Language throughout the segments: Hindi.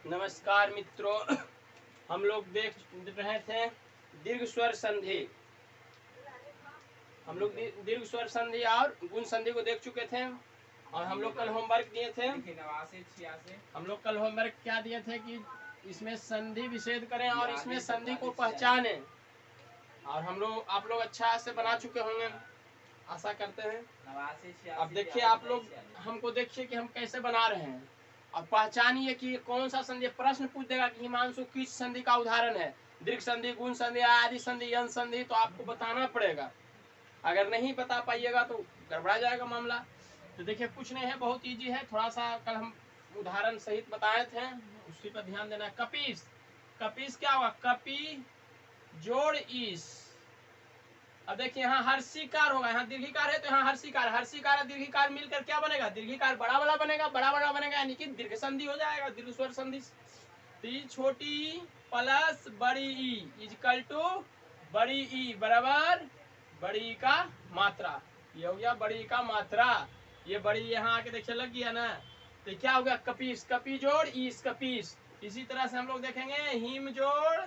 नमस्कार मित्रों, हम लोग देख रहे थे दीर्घ स्वर संधि। हम लोग दीर्घ स्वर संधि और गुण संधि को देख चुके थे और हम लोग कल होमवर्क दिए थे। हम लोग कल होमवर्क क्या दिए थे कि इसमें संधि विच्छेद करें और इसमें संधि को पहचाने, और हम लोग आप लोग अच्छा से बना चुके होंगे, आशा करते हैं। अब देखिए आप लोग हमको देखिए कि हम कैसे बना रहे हैं और पहचानिए कि कौन सा संधि। प्रश्न पूछ देगा कि हिमांशु किस संधि का उदाहरण है, दीर्घ संधि, गुण संधि, आदि संधि, यंग संधि, तो आपको बताना पड़ेगा। अगर नहीं बता पाइएगा तो गड़बड़ा जाएगा मामला। तो देखिए कुछ नहीं है, बहुत इजी है। थोड़ा सा कल हम उदाहरण सहित बताए थे, उसी पर ध्यान देना। कपीस, कपीस क्या हुआ? कपी जोड़ ईस। अब देखिए यहाँ हर्षिकार होगा, यहाँ दीर्घिकार है तो यहाँ हर्षिकार, हर्षिकार और दीर्घिकार मिलकर क्या बनेगा? दीर्घिकार बड़ा वाला बनेगा, बड़ा बड़ा बनेगा, यानी कि दीर्घ संधि हो जाएगा, दीर्घ स्वर संधि। तो छोटी प्लस बड़ी ई इजकल टू बड़ी ई बराबर बड़ी ई का मात्रा। ये हो गया बड़ी ई का मात्रा। ये बड़ी यहाँ आके देखिए लग गया ना, तो क्या हो गया? कपीस, कपी जोड़ ईस, कपीस। इसी तरह से हम लोग देखेंगे हिम जोड़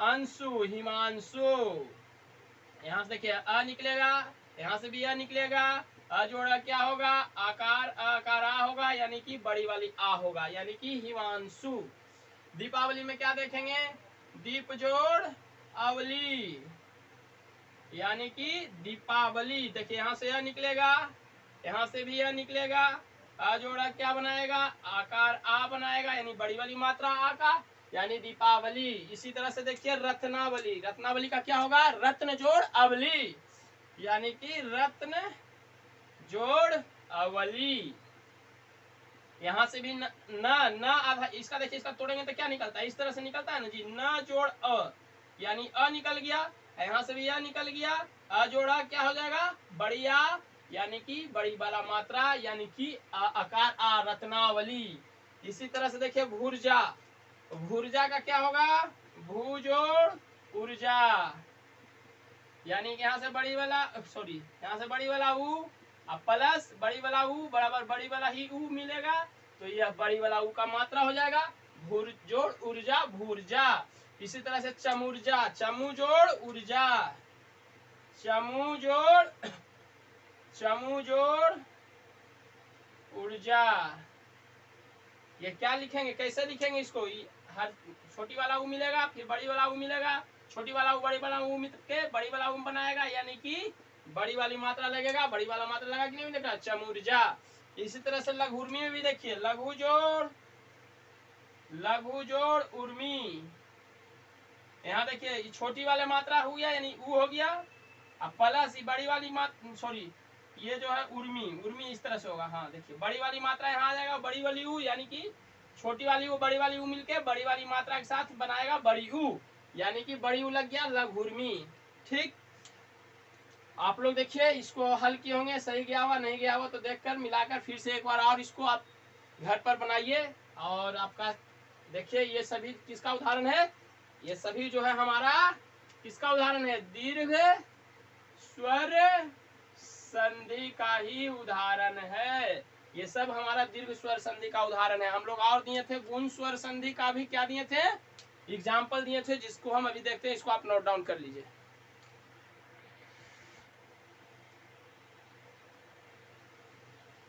अंशु, हिमांशु। यहाँ से देखिए अ निकलेगा, यहाँ से भी अ निकलेगा, अ जोड़ा क्या होगा? आकार, आकार आ होगा, यानी कि बड़ी वाली आ होगा, यानी कि हिमांशु। दीपावली में क्या देखेंगे? दीप जोड़ अवली, यानी कि दीपावली। देखिए यहाँ से अ निकलेगा, यहाँ से भी अ निकलेगा, अ जोड़ा क्या बनाएगा? आकार आ बनाएगा, यानी बड़ी वाली मात्रा आ का, यानी दीपावली। इसी तरह से देखिए रत्नावली, रत्नावली का क्या होगा? रत्न जोड़ अवली, यानी कि रत्न जोड़ अवली। यहाँ से भी न आधा, इसका देखिए, इसका तोड़ेंगे तो क्या निकलता है? इस तरह से निकलता है ना जी, न जोड़ अ, यानी अ निकल गया, यहाँ से भी अ निकल गया, अ जोड़ा क्या हो जाएगा? बढ़िया, यानी कि बड़ी वाला मात्रा, यानी कि आकार आ, रत्नावली। इसी तरह से देखिए भूर्जा, भूर्जा का क्या होगा? भू जोड़ ऊर्जा, यानी कि यहाँ से बड़ी वाला यहाँ से बड़ी वाला ऊ प्लस बड़ी वाला ऊ बराबर बड़ी वाला ही ऊ मिलेगा, तो यह बड़ी वाला ऊ का मात्रा हो जाएगा। भूर जोड़ ऊर्जा, भूर्जा। इसी तरह से चमुर्जा, चमू जोड़ ऊर्जा, चमू जोड़ ऊर्जा। ये क्या लिखेंगे, कैसे लिखेंगे इसको? हर छोटी वाला ऊ मिलेगा, फिर बड़ी वाला ऊ मिलेगा, छोटी वाला ऊ बड़ी वाला ऊ मिल के बड़ी वाला ऊ बनाएगा, यानी कि बड़ी वाली मात्रा लगेगा, बड़ी वाला मात्रा लगा कि नहीं मिलेगा? चमुर्जा। इसी तरह से लघुर्मी में भी देखिए, लघु जोड़ उर्मी। यहाँ देखिए छोटी वाले मात्रा हो गया, यानी ऊ हो गया, अब प्लस बड़ी वाली मात्रा, ये जो है उर्मी, उर्मी इस तरह से होगा। हाँ देखिए बड़ी वाली मात्रा यहाँ आ जाएगा, बड़ी वाली ऊ, यानी कि छोटी वाली ऊ बड़ी वाली ऊ मिलके बड़ी वाली मात्रा के साथ बनाएगा बड़ी ऊ, यानी कि बड़ी ऊ लग गया लघुर्मी। ठीक, आप लोग देखिए इसको हल किए होंगे, सही गया हुआ नहीं गया हुआ तो देखकर मिलाकर फिर से एक बार और इसको आप घर पर बनाइए। और आपका देखिए ये सभी किसका उदाहरण है? ये सभी जो है हमारा किसका उदाहरण है? दीर्घ स्वर संधि का ही उदाहरण है। ये सब हमारा दीर्घ स्वर संधि का उदाहरण है। हम लोग और दिए थे गुण स्वर संधि का भी क्या दिए थे? एग्जाम्पल दिए थे, जिसको हम अभी देखते हैं। इसको आप नोट डाउन कर लीजिए।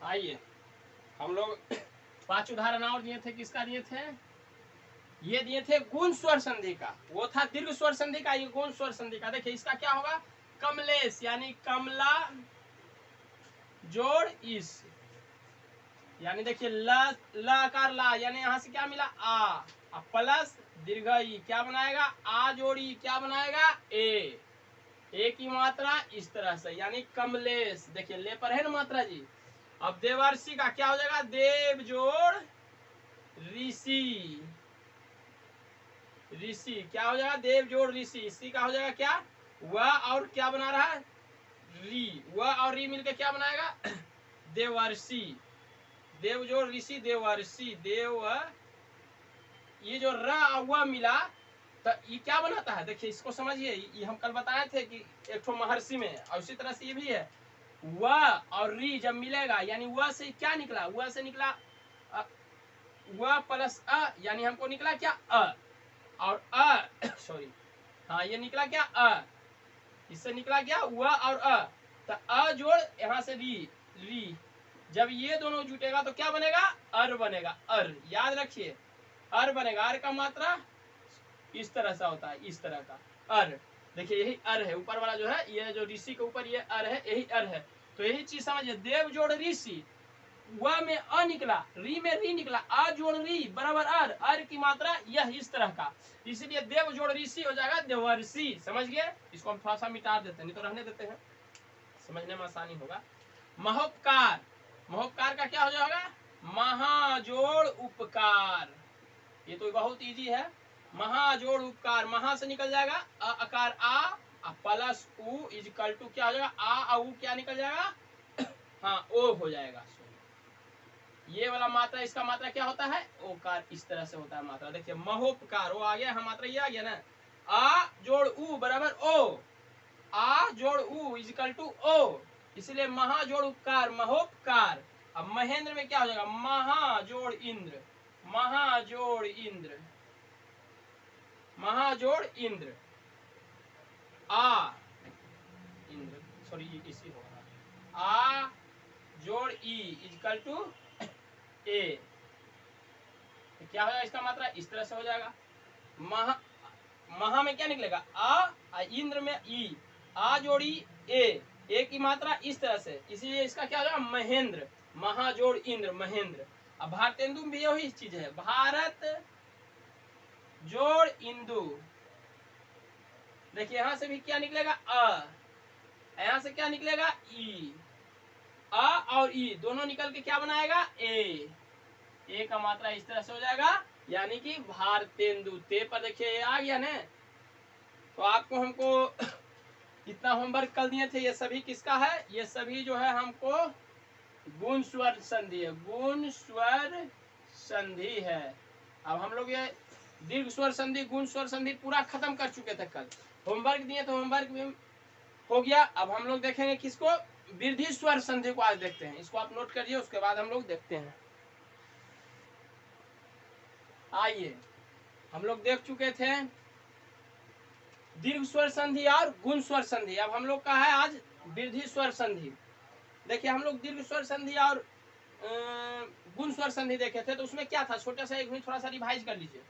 आइए, हम लोग 5 उदाहरण और दिए थे। किसका दिए थे? ये दिए थे गुण स्वर संधि का, वो था दीर्घ स्वर संधि का, ये गुण स्वर संधि का। देखिए इसका क्या होगा? कमलेश, यानी कमला जोड़ इस, यानी देखिए ल आकार ला, यानी यहाँ से क्या मिला? आ प्लस दीर्घ ई क्या बनाएगा? आ जोड़ी क्या बनाएगा? ए की मात्रा इस तरह से, यानी कमलेश। देखिए ले पर है ना मात्रा जी। अब देवर्षि का क्या हो जाएगा? देव जोड़ ऋषि, ऋषि क्या हो जाएगा? देव जोड़ ऋषि। इसी का हो जाएगा क्या? वह और क्या बना रहा है? री, वह और री मिलकर क्या बनाएगा? देवर्षि। देव जोड़ ऋषि, देवर्षि, देव। ये जो र व मिला तो ये क्या बनाता है? देखिए इसको समझिए, ये हम कल बताए थे कि एक ठो महर्षि में, और उसी तरह से ये भी है। व और री जब मिलेगा, यानी व से क्या निकला? व से निकला व प्लस अ, यानी हमको निकला क्या अ, और अ सॉरी हाँ ये निकला क्या अ, इससे निकला क्या व और अ, तो अ जोड़ यहाँ से री, जब ये दोनों जुटेगा तो क्या बनेगा अर बनेगा, अर याद रखिए अर बनेगा। अर का मात्रा इस तरह से होता है, इस तरह का अर, देखिए यही अर है, ऊपर वाला जो है ये जो ऋषि के ऊपर ये अर है, यही अर है। तो यही चीज समझिए, देव जोड़ ऋषि, व में अ निकला, री में री निकला, आ जोड़ री बराबर अर, अर की मात्रा यह इस तरह का, इसलिए देव जोड़ ऋषि हो जाएगा देवर्षि। समझ गए? इसको हम थोड़ा सा मिटा देते हैं, नहीं तो रहने देते हैं, समझने में आसानी होगा। महोपकार, महोपकार का क्या हो जाएगा महाजोड़ उपकार, ये तो बहुत इजी है। महाजोड़ उपकार, महा से निकल जाएगा अकार आ प्लस उ इजकल टू क्या हो जाएगा आ उ क्या निकल जाएगा हाँ ओ हो जाएगा। ये वाला मात्रा, इसका मात्रा क्या होता है ओकार, इस तरह से होता है मात्रा। देखिए महोपकार, वो आ गया, हम मात्रा ये आ गया ना, आ जोड़ उ बराबर ओ, आ जोड़ उ इजकल टू ओ, इसलिए महाजोड़ उपकार महोपकार। अब महेंद्र में क्या हो जाएगा महाजोड़ इंद्र, महाजोड़ इंद्र, महाजोड़ इंद्र, आ इंद्र सॉरी इसी होगा, आ जोड़ ई इजकल टू ए, क्या हो जाएगा इसका मात्रा इस तरह से हो जाएगा। महा, महा में क्या निकलेगा आ इंद्र में ई, आ जोड़ी ए की मात्रा इस तरह से, इसीलिए इसका क्या हो जाएगा महेंद्र, महाजोड़ इंद्र महेंद्र। अब भारतेंदु में यही चीज है, भारत जोड़ इंदु, देखिए यहां से भी क्या निकलेगा अ, यहां से क्या निकलेगा ई, अ और ई दोनों निकल के क्या बनाएगा ए का मात्रा इस तरह से हो जाएगा, यानी कि भारतेंदु। ते पर देखिए ये आ गया ना, तो आपको हमको इतना होमवर्क कल दिए थे, ये सभी किसका है, ये सभी जो है हमको गुण स्वर संधि है, गुण स्वर संधि है। अब हम लोग ये दीर्घ स्वर संधि गुण स्वर संधि पूरा खत्म कर चुके थे कल, होमवर्क दिए तो होमवर्क भी हो गया। अब हम लोग देखेंगे किसको, वृद्धि स्वर संधि को आज देखते हैं, इसको आप नोट करिए, उसके बाद हम लोग देखते हैं। आइए हम लोग देख चुके थे दीर्घ स्वर संधि और गुण स्वर संधि, अब हम लोग का है आज वृद्धि स्वर संधि। देखिए हम लोग दीर्घ स्वर संधि और गुण स्वर संधि देखे थे, तो उसमें क्या था, छोटा सा एक मिनट थोड़ा सा रिवाइज कर लीजिए।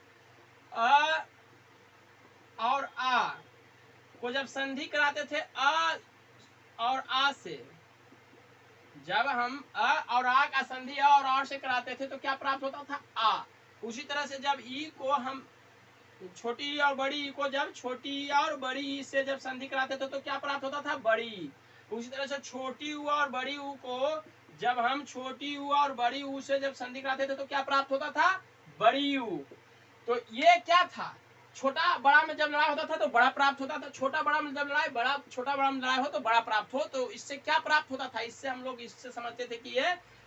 अ और आ को जब संधि कराते थे अ और आ से, जब हम अ और आ का संधि अ और से कराते थे तो क्या प्राप्त होता था आ। उसी तरह से जब ई को हम छोटी और बड़ी ई को जब छोटी और बड़ी ई से जब संधि कराते थे तो क्या प्राप्त होता था बड़ी। उसी तरह से छोटी ऊ और बड़ी ऊ को जब हम छोटी ऊ और बड़ी ऊ से जब संधि कराते थे तो क्या प्राप्त होता था बड़ी ऊ। तो ये क्या था, छोटा बड़ा में जब लड़ाई होता था तो बड़ा प्राप्त होता था, छोटा बड़ा में जब लड़ाई बड़ा छोटा बड़ा में लड़ाई हो तो बड़ा प्राप्त हो। तो इससे क्या प्राप्त होता था, इससे हम लोग इससे समझते थे कि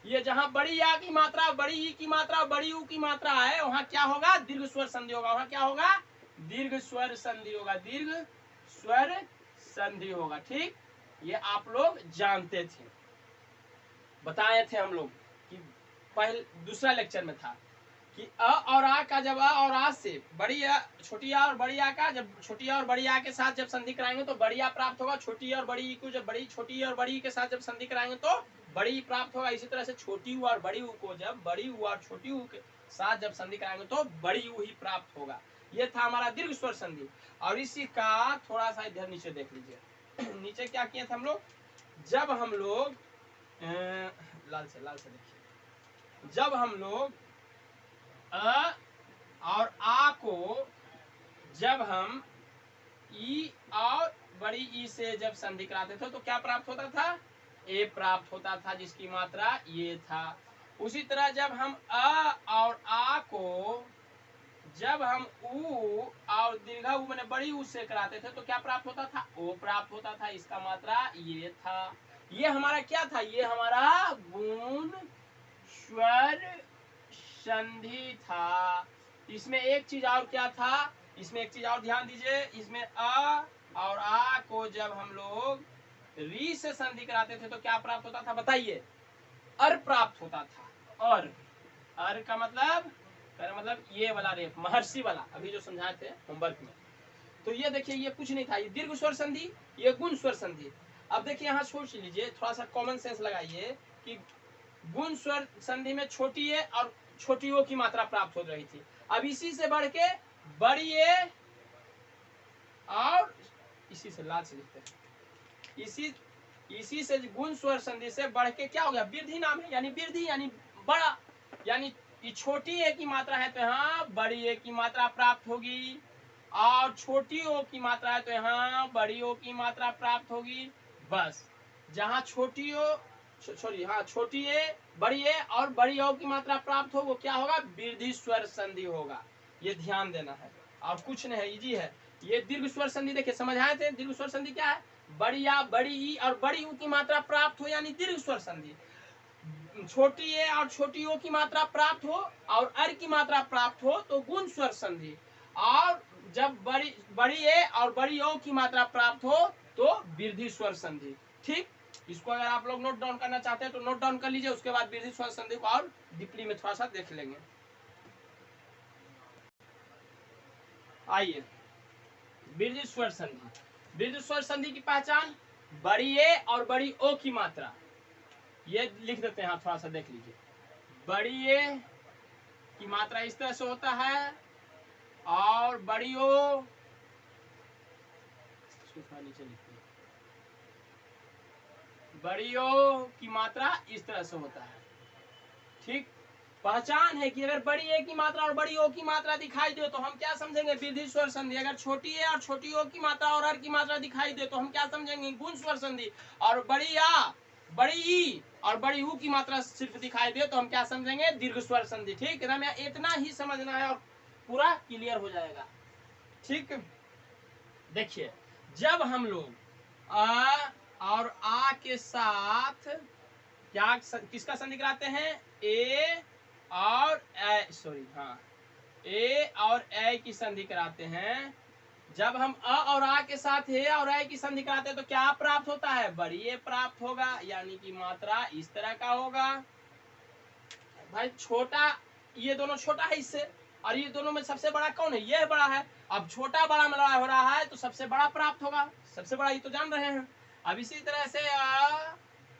ये जहाँ बड़ी या की मात्रा बड़ी ई की मात्रा बड़ी ऊ की मात्रा है वहाँ क्या होगा दीर्घ स्वर संधि होगा, वहाँ क्या होगा दीर्घ स्वर संधि होगा, दीर्घ स्वर संधि होगा। ठीक, ये आप लोग जानते थे, बताए थे हम लोग कि पहले दूसरा लेक्चर में था कि अ और आ का जब अ और आ से बड़ी आ छोटी आ और बड़ी आ का जब छोटी आ और बड़ी आ के साथ जब संधि कराएंगे तो बड़ी आ प्राप्त होगा, छोटी और बड़ी को जब बड़ी छोटी और बड़ी के साथ जब संधि कराएंगे तो बड़ी प्राप्त होगा। इसी तरह से छोटी ऊ और बड़ी ऊ को जब बड़ी ऊ और छोटी ऊ के साथ जब संधि कराएंगे तो बड़ी ऊ ही प्राप्त होगा। ये था हमारा दीर्घ स्वर संधि। और इसी का थोड़ा सा इधर नीचे देख लीजिए नीचे क्या किए थे हम लोग, जब हम लोग लाल से देखिए, जब हम लोग अ और आ को जब हम ई और बड़ी ई से जब संधि कराते थे तो क्या प्राप्त होता था ए प्राप्त होता था, जिसकी मात्रा ये था। उसी तरह जब हम अ और आ को जब हम ऊ और दीर्घा ऊ मैंने बड़ी ऊ से कराते थे तो क्या प्राप्त होता था ओ प्राप्त होता था, इसका मात्रा ये था। ये हमारा क्या था, ये हमारा गुण स्वर संधि था। इसमें एक चीज और क्या था, इसमें एक चीज और ध्यान दीजिए, इसमें अ और आ को जब हम लोग री से संधि कराते थे तो क्या प्राप्त होता था बताइए, अर प्राप्त होता था। और अर का मतलब मतलब ये वाला रेप, महर्षि वाला, अभी जो समझाए थे होमवर्क में। तो ये देखिए, ये कुछ नहीं था, ये दीर्घ स्वर संधि, ये गुण स्वर संधि। अब देखिए यहाँ सोच लीजिए, थोड़ा सा कॉमन सेंस लगाइए कि गुण स्वर संधि में छोटी ए और छोटी ओ की मात्रा प्राप्त हो रही थी। अब इसी से बढ़ के बड़ी ए और इसी से लाल से लिखते हैं, इसी से गुण स्वर संधि से बढ़ के क्या हो गया, वृद्धि नाम है, यानी वृद्धि यानी बड़ा, यानी ये छोटी ए की मात्रा है तो यहाँ बड़ी ए की मात्रा प्राप्त होगी, और छोटी ओ की मात्रा है तो यहाँ बड़ी ओ की मात्रा प्राप्त होगी। बस जहाँ छोटी ओ छोटी ए बड़ी ए और बड़ी ओ की मात्रा प्राप्त हो, वो क्या होगा, वृद्धि स्वर संधि होगा। ये ध्यान देना है, और कुछ नहीं है, इजी है। ये दीर्घ स्वर संधि देखिए समझ आए थे, दीर्घ स्वर संधि क्या है, बड़ी आ बड़ी ई और बड़ी ऊ की मात्रा प्राप्त हो, यानी दीर्घ स्वर संधि। छोटी ए और छोटी ओ की मात्रा प्राप्त हो और अर की मात्रा प्राप्त हो तो गुण स्वर संधि, और जब बड़ी ए और बड़ी ओ की मात्रा प्राप्त हो तो वृद्धि स्वर संधि। ठीक, इसको अगर आप लोग नोट डाउन करना चाहते हैं तो नोट डाउन कर लीजिए, उसके बाद वृद्धि स्वर संधि को और डीपली में थोड़ा सा देख लेंगे। आइए, वृद्धि स्वर संधि। वृद्धि स्वर संधि की पहचान, बड़ी ए और बड़ी ओ की मात्रा, ये लिख देते हैं, थोड़ा सा देख लीजिए। बड़ी ए की मात्रा इस तरह से होता है, और बड़ी ओ नीचे लिखते हैं, बड़ी ओ की मात्रा इस तरह से होता है। ठीक, पहचान है कि अगर बड़ी ए की मात्रा और बड़ी ओ की मात्रा दिखाई दे तो हम क्या समझेंगे, वृद्धि स्वर संधि। अगर छोटी ए और छोटी ओ की मात्रा और अर की मात्रा दिखाई दे तो हम क्या समझेंगे, गुण स्वर संधि। और बड़ी आ बड़ी ई और बड़ी ऊ की मात्रा सिर्फ दिखाई दे तो हम क्या समझेंगे, दीर्घ स्वर संधि। ठीक, इतना ही समझना है और पूरा क्लियर हो जाएगा। ठीक, देखिए जब हम लोग आ और आ के साथ क्या किसका संधि कराते हैं, ए और ए और ए की संधि कराते हैं। जब हम अ और आ के साथ ए और ए की संधि कराते हैं तो क्या प्राप्त होता है, बड़ी ए प्राप्त होगा, यानी कि मात्रा इस तरह का होगा। भाई छोटा, ये दोनों छोटा है इससे, और ये दोनों में सबसे बड़ा कौन है, ये बड़ा है। अब छोटा बड़ा में लड़ाई हो रहा है तो सबसे बड़ा प्राप्त होगा, सबसे बड़ा ये तो जान रहे हैं। अब इसी तरह से अ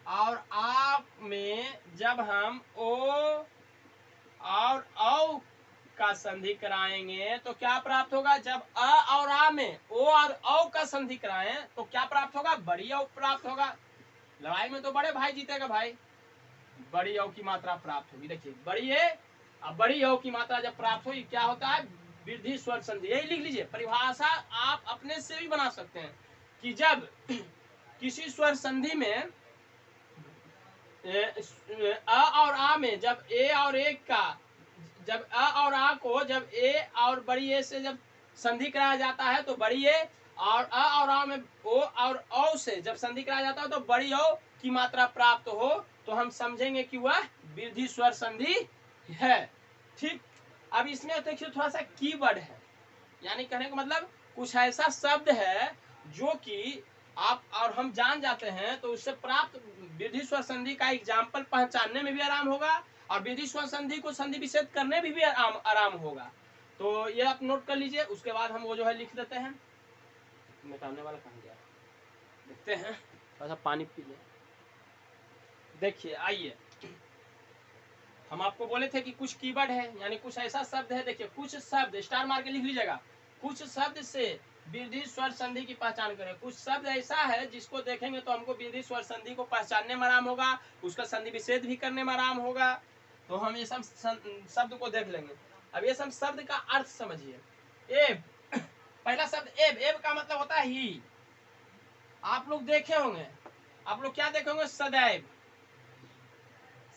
और आ में जब हम ओ और औ का संधि कराएंगे तो क्या प्राप्त होगा, जब अ और आ में ओ और औ का संधि कराएं तो क्या प्राप्त होगा, बड़ी औ प्राप्त होगा। लड़ाई में तो बड़े भाई जीतेगा भाई, बड़ी औ की मात्रा प्राप्त होगी। देखिए बड़ी ए और बड़ी औ की मात्रा जब प्राप्त होगी क्या होता है, वृद्धि स्वर संधि। यही लिख लीजिए, परिभाषा आप अपने से भी बना सकते हैं कि जब किसी स्वर संधि में अ और आ में जब ए और ए का, जब अ और आ को जब ए और बड़ी ए से जब संधि कराया जाता है तो बड़ी ए, और अ और आ में ओ और औ से जब संधि कराया जाता है तो बड़ी औ की मात्रा प्राप्त हो तो हम समझेंगे कि वह वृद्धि स्वर संधि है। ठीक, अब इसमें देखिए थोड़ा सा कीवर्ड है, यानी कहने का मतलब कुछ ऐसा शब्द है जो कि आप और हम जान जाते हैं तो उससे प्राप्त वृद्धि स्वर संधि का एग्जाम्पल पहचानने में भी आराम होगा, और वृद्धि स्वर संधि को संधि विच्छेद करने में भी आराम होगा। तो ये आप नोट कर लीजिए, उसके बाद हम वो जो है लिख देते हैं। मिटाने वाला कहाँ गया, देखते हैं, थोड़ा सा पानी पी ले। देखिए आइए, हम आपको बोले थे कि कुछ कीवर्ड है, यानी कुछ ऐसा शब्द है। देखिए कुछ शब्द स्टार मार के लिख लीजिएगा, कुछ शब्द से वृद्धि स्वर संधि की पहचान करें। कुछ शब्द ऐसा है जिसको देखेंगे तो हमको वृद्धि स्वर संधि को पहचानने में आराम होगा, उसका संधि विच्छेद भी करने में आराम होगा। तो हम ये सब शब्द को देख लेंगे। अब ये सब शब्द का अर्थ समझिए। एब, पहला शब्द एब, एब का मतलब होता है ही। आप लोग देखे होंगे, आप लोग क्या देखे होंगे, सदैव।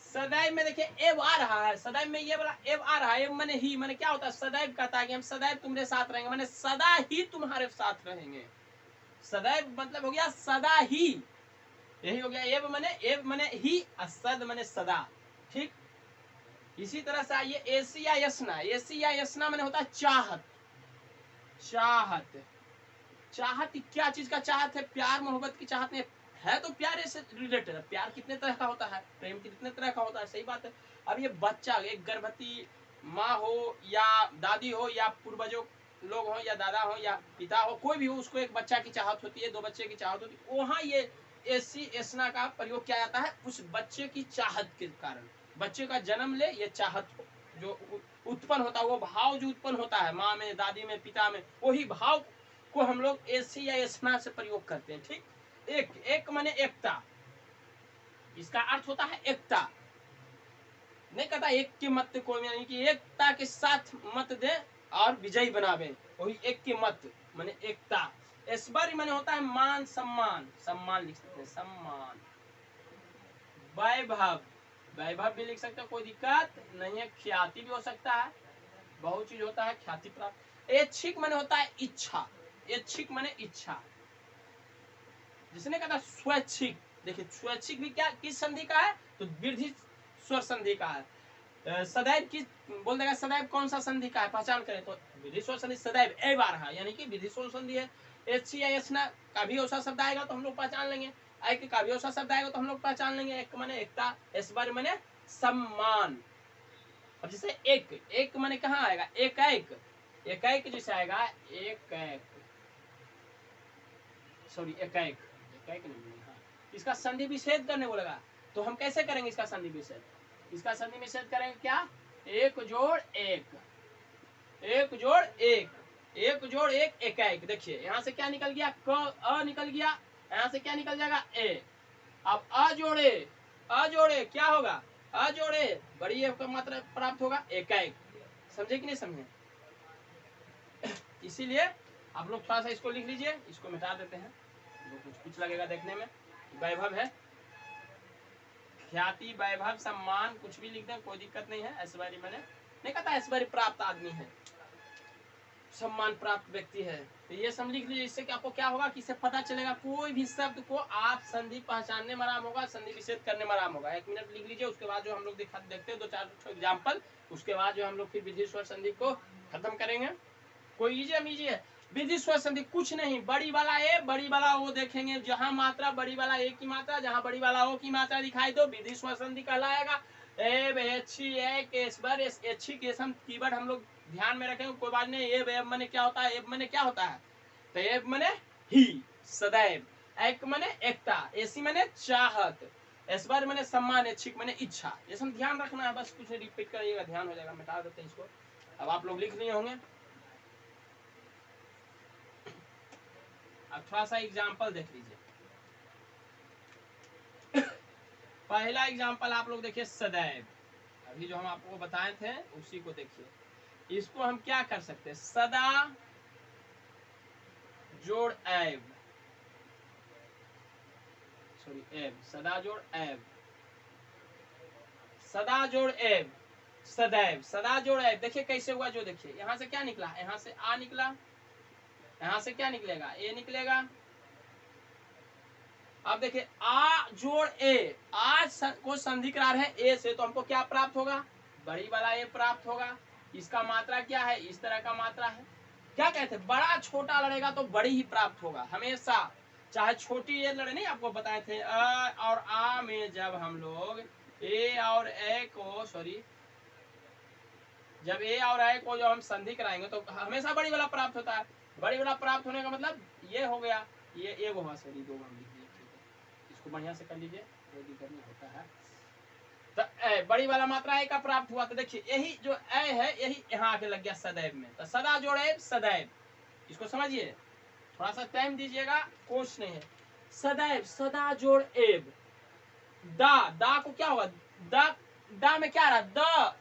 सदैव में देखिए एव आ रहा है, सदैव में ये वाला एव आ रहा है। एव माने ही, माने क्या होता है, सदैव कहता है कि हम सदैव तुम्हारे साथ रहेंगे, माने सदा ही तुम्हारे साथ रहेंगे। सदैव मतलब हो गया सदा ही, यही हो गया। एव माने ही, सद माने सदा। ठीक, इसी तरह से आइए एसिया यसना। एसिया यसना माने होता है चाहत। चाहत, चाहत क्या चीज का चाहत है, प्यार मोहब्बत की चाहत नहीं है, तो प्यार से रिलेटेड है। प्यार कितने तरह का होता है, प्रेम कितने तरह का होता है, सही बात है। अब ये बच्चा, एक गर्भवती माँ हो या दादी हो या पूर्वजों लोग हो या दादा हो या पिता हो, कोई भी हो, उसको एक बच्चा की चाहत होती है, 2 बच्चे की चाहत होती है, वहाँ ये एसी एसना का प्रयोग किया जाता है उस बच्चे की चाहत के कारण। बच्चे का जन्म ले, ये चाहत जो उत्पन्न होता है, वो भाव जो उत्पन्न होता है माँ में, दादी में, पिता में, वही भाव को हम लोग एसी या एसना से प्रयोग करते हैं। ठीक, एक एक माने एकता, इसका अर्थ होता है एकता। नहीं कहता एक के मत को, यानी कि एकता के साथ मत दे और विजयी बनावे, वही एक के मत माने एकता। ऐश्वर्य माने होता है मान सम्मान, सम्मान लिख सकते हैं, सम्मान। वैभव, वैभव भी लिख सकते हैं, कोई दिक्कत नहीं है। ख्याति भी हो सकता है, बहुत चीज होता है ख्याति प्राप्त। ऐच्छिक माने होता है इच्छा, ऐच्छिक माने इच्छा। जिसने कहा स्वैच्छिक, देखिए स्वैच्छिक भी क्या किस संधि का है, तो वृद्धि स्वर संधि का है। सदैव की बोल देगा, सदैव कौन सा संधि का है, पहचान करें तो विधि स्वर संधि सदैव ए बार है, यानी कि विधि स्वर संधि है। एच या एचना का भी औसा शब्द आएगा तो हम लोग पहचान लेंगे, आई के का भी औसा शब्द आएगा तो हम लोग पहचान लेंगे। एक माने एकता, एस बार माने सम्मान। अब जैसे एक, एक माने कहाँ आएगा, एक एक, एक एक जैसे आएगा, एक एक, सॉरी एक एक, एक एक नहीं, हाँ। इसका संधि विच्छेद करने बोलेगा, तो हम कैसे करेंगे इसका संधि विच्छेद? इसका संधि विच्छेद करेंगे क्या, एक जोड़ एक, एक जोड़ एक, एक जोड़ एक, एक एक। देखिए यहाँ से क्या निकल गया, क अ निकल गया, यहाँ से क्या निकल जाएगा, ए। अब अ जोड़े, अ जोड़े क्या होगा, अ जोड़े बड़ी ए का मात्रा प्राप्त होगा, एक एक। समझे कि नहीं समझे? इसीलिए आप लोग थोड़ा सा इसको लिख लीजिए, इसको मिटा देते हैं, कुछ लगेगा देखने में। वैभव है, ख्याति, वैभव, सम्मान, कुछ भी लिख दें कोई दिक्कत नहीं है। ऐश्वर्य मैंने नहीं कहता ऐश्वर्य प्राप्त आदमी है, सम्मान प्राप्त व्यक्ति है, तो ये सब लिख लीजिए। इससे आपको क्या होगा कि इससे पता चलेगा कोई भी शब्द को आप संधि पहचानने में आराम होगा, संधि विच्छेद करने में आराम होगा। 1 मिनट लिख लीजिए, उसके बाद जो हम लोग देखते हैं 2-4 एग्जाम्पल, उसके बाद जो हम लोग फिर विधि स्वर संधि को खत्म करेंगे। कोई ईजी है। विधि स्वर संधि कुछ नहीं, बड़ी वाला ए बड़ी वाला ओ देखेंगे, जहां मात्रा बड़ी वाला ए की मात्रा, जहां बड़ी वाला ओ की मात्रा दिखाई दो, विधि स्वर संधि कहलाएगा। एब एच्छी एक एस्बर एच्छी के सम कीवर्ड हम लोग ध्यान में रखेंगे, कोई बात नहीं। एब एब मने क्या होता है, एब मने क्या होता है, तो एब मने ही, सदैव। एक मने एकता, ऐसी मने चाहत, एस्बर मने सम्मान, ऐच्छिक मने इच्छा। ये सब ध्यान रखना है, बस कुछ रिपीट करिएगा, ध्यान हो जाएगा। मिटा देते हैं इसको। अब आप लोग लिख लिए होंगे, अब थोड़ा सा एग्जाम्पल देख लीजिए। पहला एग्जाम्पल आप लोग देखिए, सदैव, अभी जो हम आपको बताए थे उसी को देखिए। इसको हम क्या कर सकते हैं, सदा जोड़ एब, सॉरी एब, सदा जोड़ एब, सदा जोड़ एब, सदैव, सदा जोड़ एब। देखिए कैसे हुआ, जो देखिए यहाँ से क्या निकला, यहाँ से आ निकला, यहाँ से क्या निकलेगा, ए निकलेगा। अब देखिए आ जोड़ ए, आज को संधि करार है ए से, तो हमको क्या प्राप्त होगा, बड़ी वाला ए प्राप्त होगा। इसका मात्रा क्या है, इस तरह का मात्रा है। क्या कहते हैं, बड़ा छोटा लड़ेगा तो बड़ी ही प्राप्त होगा हमेशा, चाहे छोटी ए लड़े। नहीं आपको बताए थे अ और आ में जब हम लोग ए और ए को, सॉरी, जब ए और ए को जब हम संधि कराएंगे तो हमेशा बड़ी वाला प्राप्त होता है। बड़ी वाला प्राप्त होने का मतलब ये हो गया, ये एक होगा, सॉरी 2 हम लिख दिए, ठीक है, इसको बढ़िया से कर लीजिए, कोई दिक्कत नहीं होता है। तो ए बड़ी वाला मात्रा ए का प्राप्त हुआ, तो देखिए यही जो ए है यही यहाँ आके लग गया सदैव में, तो सदा जोड़े सदैव, इसको समझिए, थोड़ा सा टाइम दीजिएगा, कुछ नहीं है। सदैव, सदा जोड़ एब, दा, दा को क्या होगा, दा, दा में क्या आ रहा है, द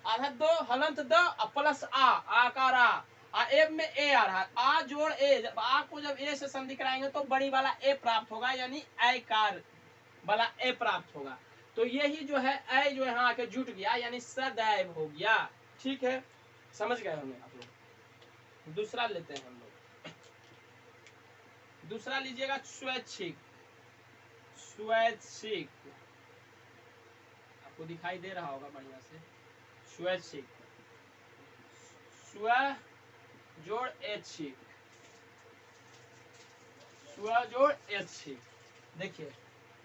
आधा दो हलंत द प्लस आ का आ एब में ए आ रहा है, आ जोड़ ए, जब आ को जब ए से संधि कराएंगे तो बड़ी वाला ए प्राप्त होगा, यानी ए कार वाला ए प्राप्त होगा। तो यही जो है ए जो यहाँ आके जुट गया, यानी सदैव हो गया। ठीक है, समझ गए होंगे आप लोग। दूसरा लेते हैं हम लोग, दूसरा लीजिएगा स्वैच्छिक, स्वैच्छिक आपको दिखाई दे रहा होगा बढ़िया से, स्वैच्छिक, स्व जोड़ ऐच्छिक, स्व जोड़ ऐच्छिक। देखिए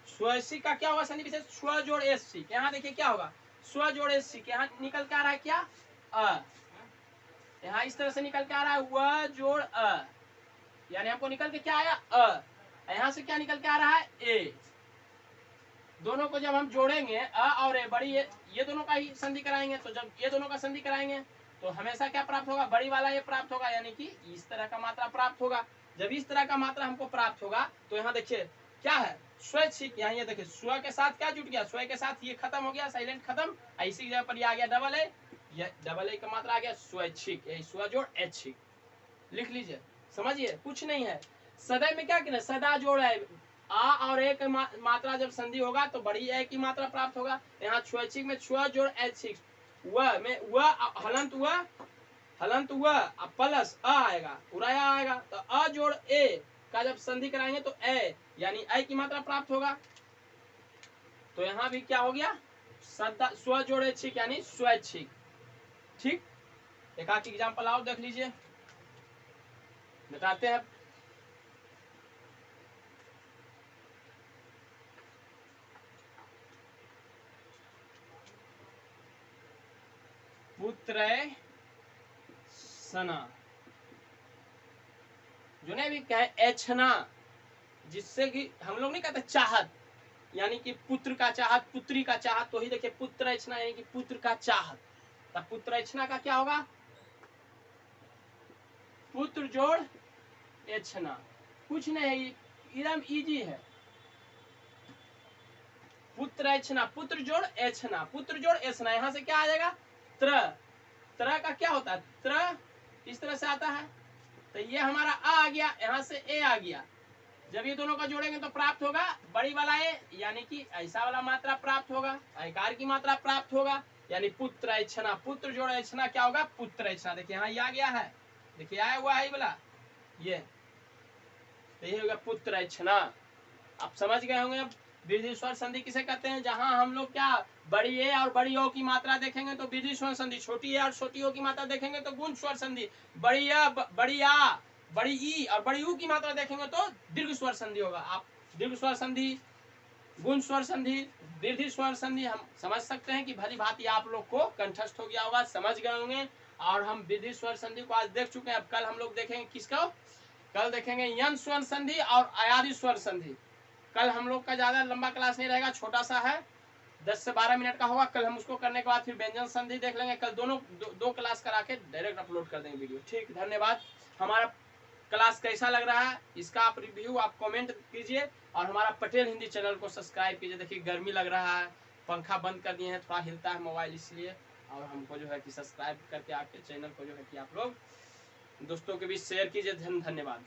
स्वैच्छिक का क्या होगा संधि विशेष, स्व जोड़ ऐच्छिक। यहाँ देखिए क्या होगा, स्व जोड़ ऐच्छिक, यहाँ निकल के आ रहा है क्या, अ, यहाँ इस तरह से निकल के आ रहा है व जोड़ अ, यानी हमको निकल के क्या आया अ, यहाँ से क्या निकल के आ रहा है ए। दोनों को जब हम जोड़ेंगे अ और ए, बड़ी ये दोनों का ही संधि कराएंगे, तो जब ये दोनों का संधि कराएंगे तो हमेशा क्या प्राप्त होगा, बड़ी वाला ये प्राप्त होगा, यानी कि इस तरह का मात्रा प्राप्त होगा। जब इस तरह का मात्रा हमको प्राप्त होगा तो यहाँ देखिए क्या है स्वैच्छिक, यहाँ ये देखिए स्व के साथ क्या जुट गया, स्व के साथ ये खत्म हो गया, साइलेंट खत्म, इसी जगह पर ये आ गया डबल ए, ये डबल ए का मात्रा आ गया स्वैच्छिक, यही स्व जोड़ ऐच्छिक। लिख लीजिए, समझिए, कुछ नहीं है। सदैव में क्या कहना, सदा जोड़ है, आ और ए की मात्रा जब संधि होगा तो बड़ी ए की मात्रा प्राप्त होगा। यहाँ स्वैच्छिक में स्व जोड़ ऐच्छिक, व में व हलंत व प्लस अ आएगा, पूरा आएगा, तो अ जोड़ ए का जब संधि कराएंगे तो ए यानी ए की मात्रा प्राप्त होगा। तो यहाँ भी क्या हो गया, स्व जोड़ ऐच्छिक यानी स्वैच्छिक। ठीक, एक आध एग्जाम्पल और देख लीजिए, बताते हैं। पुत्र सना, जो ने भी कहे एछना, जिससे कि हम लोग नहीं कहते चाहत, यानी कि पुत्र का चाहत, पुत्री का चाहत, तो ही देखिए पुत्र एछना यानी कि पुत्र का चाहत। तब पुत्र एछना का क्या होगा, पुत्र जोड़ एछना, कुछ नहीं, एकदम इजी है। पुत्र एछना, पुत्र जोड़ एछना, पुत्र जोड़ एछना, यहाँ से क्या आ जाएगा त्र, त्र का क्या होता है, त्र इस तरह से आता है, तो ये हमारा आ गया, यहाँ से ए आ गया। जब ये दोनों का जोड़ेंगे तो प्राप्त होगा बड़ी वाला ए, यानी कि ऐसा वाला मात्रा प्राप्त होगा, आयकार की मात्रा प्राप्त होगा, यानी पुत्र ऐच्छना, पुत्र जोड़ ऐच्छना क्या होगा, पुत्र ऐच्छना। देखिए यहाँ आ गया है, देखिए आया हुआ है वाला ये, तो ये होगा पुत्र ऐच्छना। आप समझ गए होंगे। अब वृद्धि स्वर संधि किसे कहते हैं, जहां हम लोग क्या बड़ी ए और बड़ी ओ की मात्रा देखेंगे तो वृद्धि स्वर संधि, छोटी ए और छोटी ओ की मात्रा देखेंगे तो गुण स्वर संधि, बड़ी आ, बड़ी ई और बड़ी यू की मात्रा देखेंगे तो दीर्घ स्वर संधि होगा। आप दीर्घ स्वर संधि, गुण स्वर संधि, वृद्धि स्वर संधि हम समझ सकते हैं कि भली भांति आप लोग को कंठस्थ हो गया होगा, समझ गए होंगे। और हम वृद्धि स्वर संधि को आज देख चुके हैं। अब कल हम लोग देखेंगे किसको, कल देखेंगे यन स्वर संधि और अयादि स्वर संधि। कल हम लोग का ज्यादा लंबा क्लास नहीं रहेगा, छोटा सा है, 10 से 12 मिनट का होगा। कल हम उसको करने के बाद फिर व्यंजन संधि देख लेंगे। कल दोनों दो क्लास करा के डायरेक्ट अपलोड कर देंगे वीडियो। ठीक, धन्यवाद। हमारा क्लास कैसा लग रहा है इसका आप रिव्यू आप कमेंट कीजिए, और हमारा पटेल हिंदी चैनल को सब्सक्राइब कीजिए। देखिए गर्मी लग रहा है, पंखा बंद कर दिए हैं, थोड़ा हिलता है मोबाइल इसलिए, और हमको जो है कि सब्सक्राइब करके आपके चैनल को जो है कि आप लोग दोस्तों के बीच शेयर कीजिए। धन्यवाद।